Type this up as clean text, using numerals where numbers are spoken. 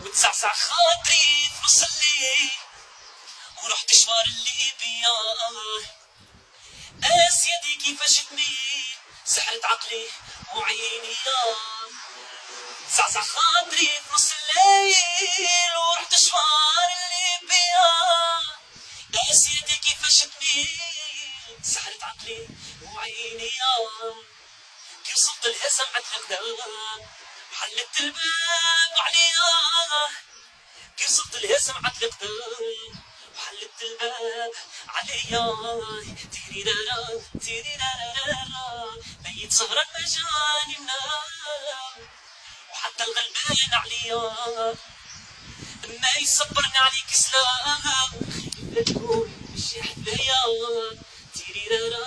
وتسعسع خاطري في نص الليل ورحت شوار الليبيا. اسيدي كيفاش تميل سحرت عقلي وعيني يا. تسعسع خاطري في نص الليل ورحت شوار الليبيا. اسيدي كيفاش تميل سحرت عقلي وعيني يا. كي وصلت لها سمعت القدام حلت الباب عليا. كي وصلت لها سمعت القدام وحلت الباب عليا. تيريرارا تيريرارا بيت سهران ما جاني منام وحتى الغلبان عليا. ما يصبرني عليك سلام لا تكون مش حدايا. تيريرارا